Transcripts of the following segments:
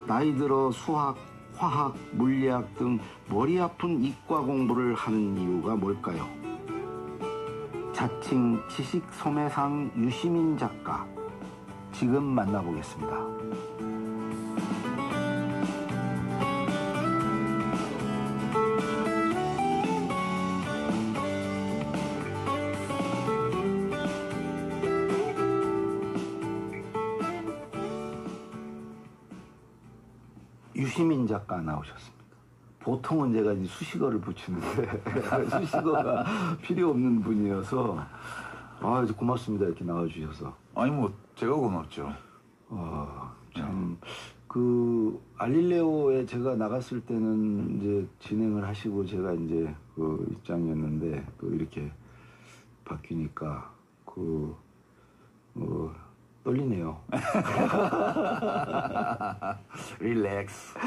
나이 들어 수학, 화학, 물리학 등 머리 아픈 이과 공부를 하는 이유가 뭘까요? 자칭 지식 소매상 유시민 작가, 지금 만나보겠습니다. 유시민 작가 나오셨습니다. 보통은 제가 이제 수식어를 붙이는데 수식어가 필요 없는 분이어서 이제 고맙습니다. 이렇게 나와주셔서. 아니 뭐 제가 고맙죠. 참 그 알릴레오에 제가 나갔을 때는 이제 진행을 하시고 제가 이제 그 입장이었는데 또 이렇게 바뀌니까 떨리네요. 릴렉스.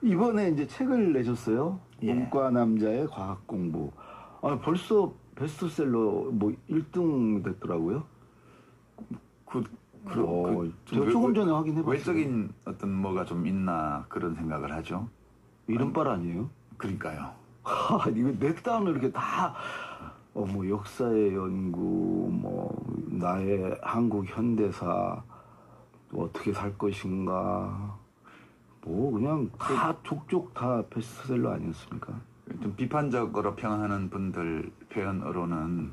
이번에 이제 책을 내셨어요. 예. 문과 남자의 과학 공부. 벌써 베스트셀러 뭐 1등 됐더라고요. 제가 조금 전에 확인해봤어요. 외적인 어떤 뭐가 좀 있나 그런 생각을 하죠. 이른빨 아니에요? 그러니까요. 이거 넷다운을 이렇게 다 뭐 역사의 연구, 뭐 나의 한국 현대사, 또 어떻게 살 것인가, 뭐 그냥 다 족족 다 베스트셀러 아니었습니까? 좀 비판적으로 평하는 분들 표현으로는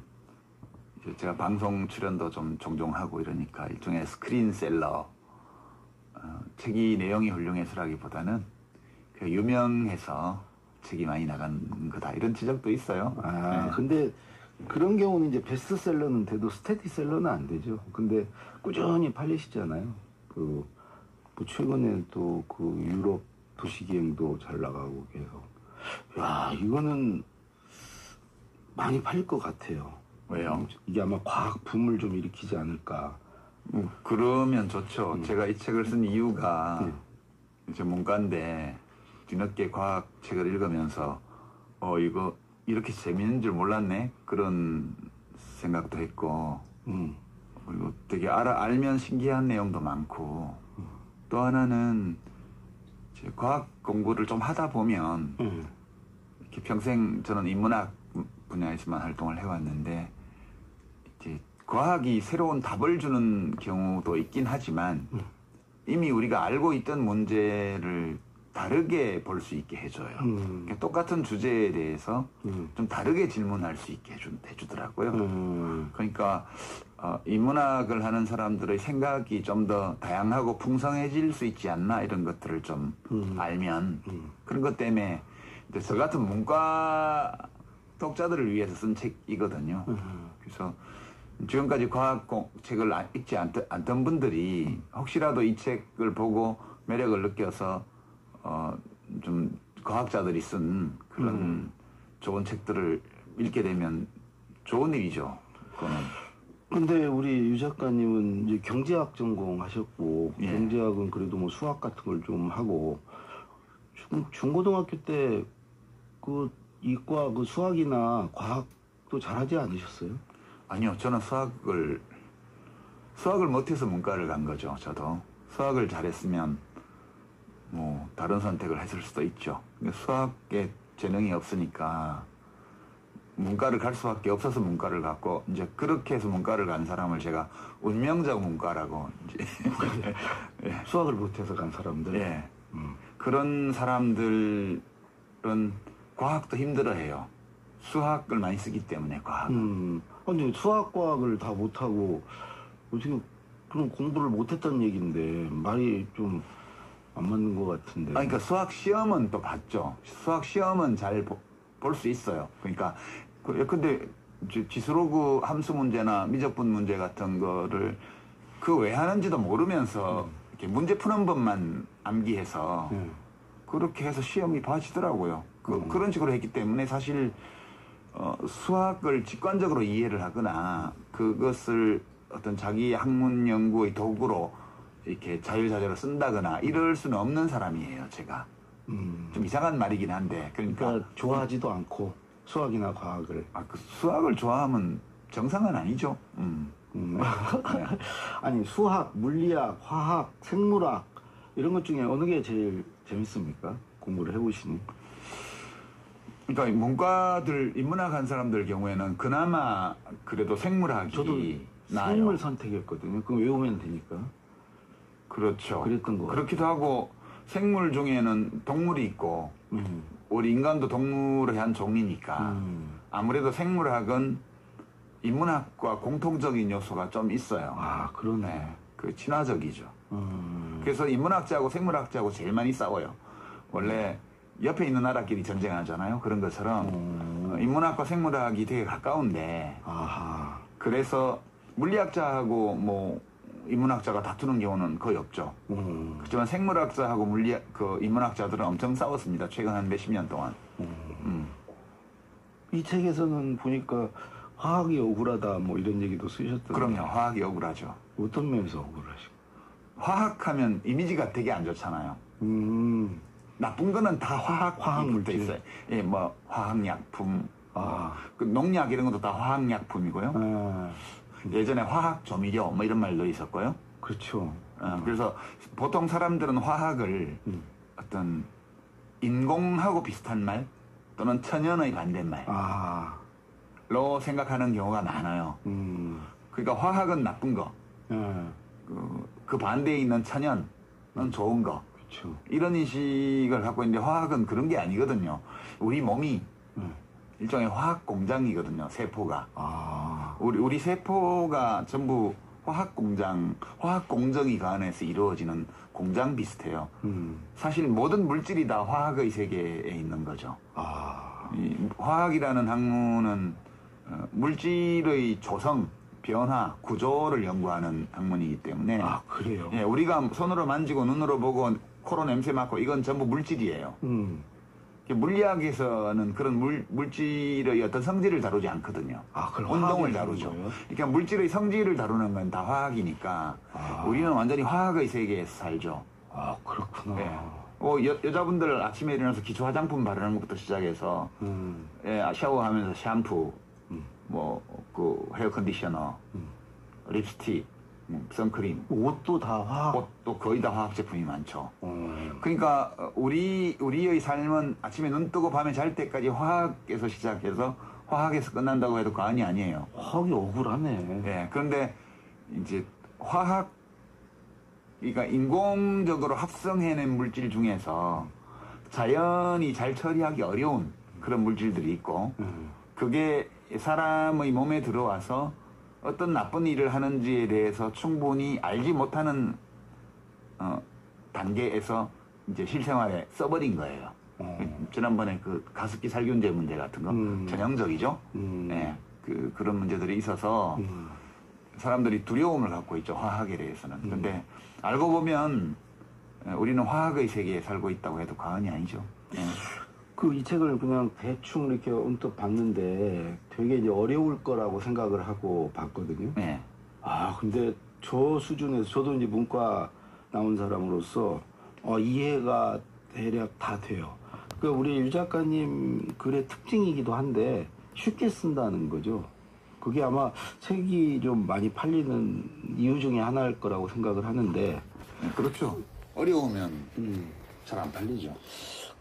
이제 제가 방송 출연도 좀 종종 하고 이러니까 일종의 스크린셀러, 책이 내용이 훌륭해서라기보다는 그 유명해서 책이 많이 나간 거다 이런 지적도 있어요. 네. 근데 그런 경우는 이제 베스트셀러는 돼도 스테디셀러는 안 되죠. 근데 꾸준히 팔리시잖아요. 뭐 최근에 또 그 유럽 도시기행도 잘 나가고 계속. 야, 이거는 많이 팔릴 것 같아요. 왜요? 이게 아마 과학 붐을 좀 일으키지 않을까. 그러면 좋죠. 제가 이 책을 쓴 이유가 이제 문과인데 뒤늦게 과학 책을 읽으면서 이거 이렇게 재밌는 줄 몰랐네 그런 생각도 했고 그리고 되게 알면 신기한 내용도 많고 또 하나는 이제 과학 공부를 좀 하다 보면 이렇게 평생 저는 인문학 분야에서만 활동을 해왔는데 이제 과학이 새로운 답을 주는 경우도 있긴 하지만 이미 우리가 알고 있던 문제를 다르게 볼 수 있게 해줘요. 그러니까 똑같은 주제에 대해서 좀 다르게 질문할 수 있게 해주더라고요. 그러니까 인문학을 하는 사람들의 생각이 좀 더 다양하고 풍성해질 수 있지 않나 이런 것들을 좀 알면 그런 것 때문에 저 같은 문과 독자들을 위해서 쓴 책이거든요. 그래서 지금까지 과학 책을 읽지 않던 분들이 혹시라도 이 책을 보고 매력을 느껴서 좀 과학자들이 쓴 그런 좋은 책들을 읽게 되면 좋은 일이죠. 그거는. 근데 우리 유 작가님은 이제 경제학 전공하셨고 경제학은 그래도 뭐 수학 같은 걸 좀 하고 중고등학교 때 그 이과 그 수학이나 과학도 잘하지 않으셨어요? 아니요, 저는 수학을 못해서 문과를 간 거죠. 저도 수학을 잘했으면 뭐 다른 선택을 했을 수도 있죠. 수학에 재능이 없으니까 문과를 갈 수밖에 없어서 문과를 갔고 이제 그렇게 해서 문과를 간 사람을 제가 운명적 문과라고 이제 예. 수학을 못해서 간 사람들. 예. 그런 사람들은 과학도 힘들어해요. 수학을 많이 쓰기 때문에 과학은. 아니 수학 과학을 다 못하고 어떻게 그런 공부를 못했다는 얘기인데 말이 좀 안 맞는 것 같은데. 그러니까 수학 시험은 또 봤죠. 수학 시험은 잘 볼 수 있어요. 그러니까 근데 지수로그 함수 문제나 미적분 문제 같은 거를 그 왜 하는지도 모르면서 이렇게 문제 푸는 법만 암기해서 그렇게 해서 시험이 봐지더라고요. 그런 식으로 했기 때문에 사실 수학을 직관적으로 이해를 하거나 그것을 어떤 자기 학문 연구의 도구로 이렇게 자유자재로 쓴다거나 이럴 수는 없는 사람이에요, 제가. 좀 이상한 말이긴 한데. 그러니까 좋아하지도 않고 수학이나 과학을. 그 수학을 좋아하면 정상은 아니죠. 아니 수학, 물리학, 화학, 생물학 이런 것 중에 어느 게 제일 재밌습니까? 공부를 해보시니. 그러니까 문과들 인문학 한 사람들 경우에는 그나마 그래도 생물학이 저도 나아요. 생물 선택했거든요. 그거 외우면 되니까. 그렇죠. 그랬던 거 그렇기도 하고 생물 중에는 동물이 있고 우리 인간도 동물의 한 종이니까 아무래도 생물학은 인문학과 공통적인 요소가 좀 있어요. 아, 그러네. 네, 그 친화적이죠. 그래서 인문학자하고 생물학자하고 제일 많이 싸워요. 원래 옆에 있는 나라끼리 전쟁하잖아요. 그런 것처럼 인문학과 생물학이 되게 가까운데 아하. 그래서 물리학자하고 뭐 인문학자가 다투는 경우는 거의 없죠. 그렇지만 생물학자하고 그 인문학자들은 엄청 싸웠습니다. 최근 한 몇십 년 동안. 이 책에서는 보니까 화학이 억울하다 뭐 이런 얘기도 쓰셨던데. 그럼요. 화학이 억울하죠. 어떤 면에서 억울하시고? 화학하면 이미지가 되게 안 좋잖아요. 나쁜 거는 다 화학 물질 있어요. 예, 뭐 화학약품, 그 농약 이런 것도 다 화학약품이고요. 예전에 화학 조미료 뭐 이런 말도 있었고요. 그렇죠. 그래서 보통 사람들은 화학을 어떤 인공하고 비슷한 말 또는 천연의 반대말로 생각하는 경우가 많아요. 그러니까 화학은 나쁜 거, 그 반대에 있는 천연은 좋은 거. 그렇죠. 이런 인식을 갖고 있는데 화학은 그런 게 아니거든요. 우리 몸이 일종의 화학 공장이거든요. 세포가. 우리 세포가 전부 화학 공정이 그 안에서 이루어지는 공장 비슷해요. 사실 모든 물질이 다 화학의 세계에 있는 거죠. 이 화학이라는 학문은 물질의 조성, 변화, 구조를 연구하는 학문이기 때문에. 그래요? 예, 우리가 손으로 만지고 눈으로 보고 코로 냄새 맡고 이건 전부 물질이에요. 물리학에서는 그런 물질의 어떤 성질을 다루지 않거든요. 그럼 운동을 다루죠. 그러니까 물질의 성질을 다루는 건 다 화학이니까 우리는 완전히 화학의 세계에서 살죠. 그렇구나. 예. 여자분들 아침에 일어나서 기초 화장품 바르는 것부터 시작해서 예, 샤워하면서 샴푸, 그 헤어 컨디셔너, 립스틱, 선크림, 옷도 다 화학. 옷도 거의 다 화학 제품이 많죠. 그러니까 우리의 삶은 아침에 눈 뜨고 밤에 잘 때까지 화학에서 시작해서 화학에서 끝난다고 해도 과언이 아니에요. 화학이 억울하네. 예, 그런데 이제 그러니까 인공적으로 합성해낸 물질 중에서 자연이 잘 처리하기 어려운 그런 물질들이 있고 그게 사람의 몸에 들어와서 어떤 나쁜 일을 하는지에 대해서 충분히 알지 못하는 단계에서 이제 실생활에 써버린 거예요. 지난번에 그 가습기 살균제 문제 같은 거 전형적이죠. 네, 그런 문제들이 있어서 사람들이 두려움을 갖고 있죠. 화학에 대해서는. 근데 알고 보면 우리는 화학의 세계에 살고 있다고 해도 과언이 아니죠. 네. 이 책을 그냥 대충 이렇게 언뜻 봤는데 되게 이제 어려울 거라고 생각을 하고 봤거든요. 네. 근데 저 수준에서 저도 이제 문과 나온 사람으로서 이해가 대략 다 돼요. 그러니까 우리 유 작가님 글의 특징이기도 한데 쉽게 쓴다는 거죠. 그게 아마 책이 좀 많이 팔리는 이유 중에 하나일 거라고 생각을 하는데. 네, 그렇죠. 어려우면 잘 안 팔리죠.